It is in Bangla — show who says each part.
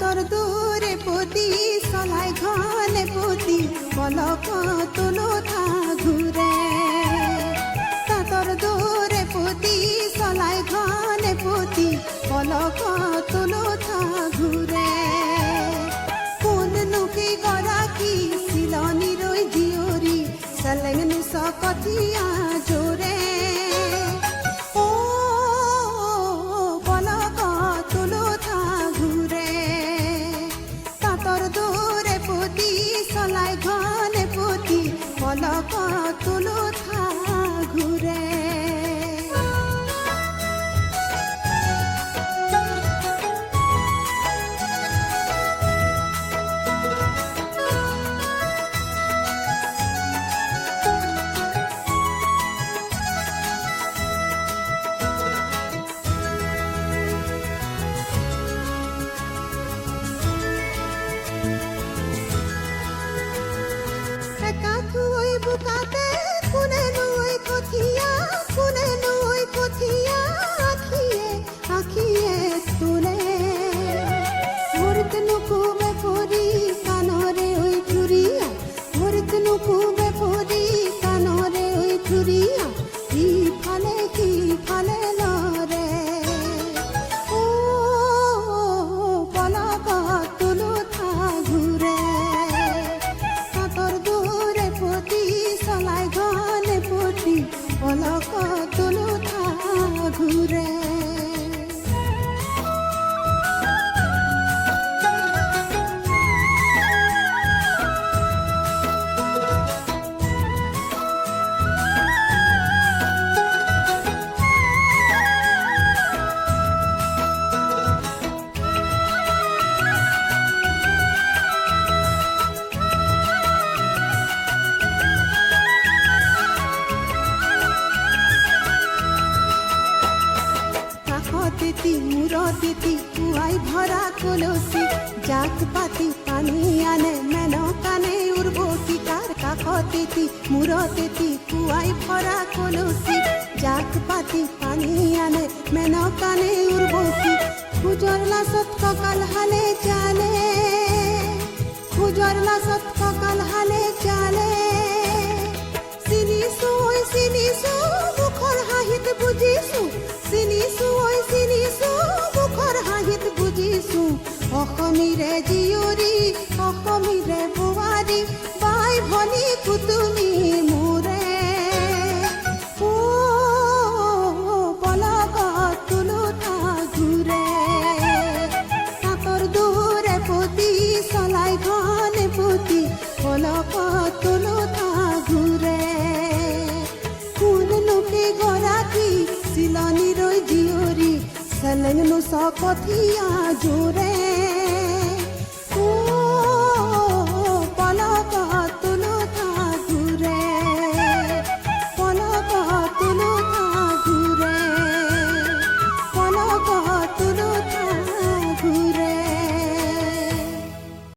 Speaker 1: তাতর দূরে পতি সলাই ঘনে পতি পলক তুলো থা ঘুরে তাতর দূরে পতি সলাই ঘনে পতি পলক তুলো থা ঘুরে কোন নুকি গরাকি সিলনি রই জিওরি সলেংনু সকথিয়া জোরে পলক তুলো থা ঘুরে বুকাতে কোনে নই কথিয়া কোনে নই কথিয়া আখিয়ে আখিয়ে তুলে ভরত নুকুবে পরি কানরে ওই চুরিয়া ভরত নুকুবে পরি কানরে ওই চুরিয়া কি ফালে লরে ও পলক তুলো থা ঘুরে তাতর দূরে পতি সলাই ঘনে পতি পলক তুলো থা ঘুরে তিতি মুরতিতি কুয়াই ভরা কলসি জাত পাতি পানি আনে মেন কানে উর্বশী তার কাখ তিতি মুরতিতি কুয়াই ভরা কলসি জাত পাতি পানি আনে মেন কানে উর্বশী খুজর লাসত ককাল হালে চালে খুজর লাসত ককাল হালে চালে সিনিসু মুখর হাহিত বুঝিসু সিনিসু মুখর হাহিত বুঝিসু অসমীরে জিয়রি অসমীরে বোৱাৰী বাই ভনী কুতুমি মোৰে ও পলক তুলো থা ঘুৰে তাতর দূরে পতি সলাই ঘনে পতি পলক তুলো থা ঘুরে কোন নুকি গৰাকী সিলনি রই জিয়রি সলেংনু সকথিয়া জোরে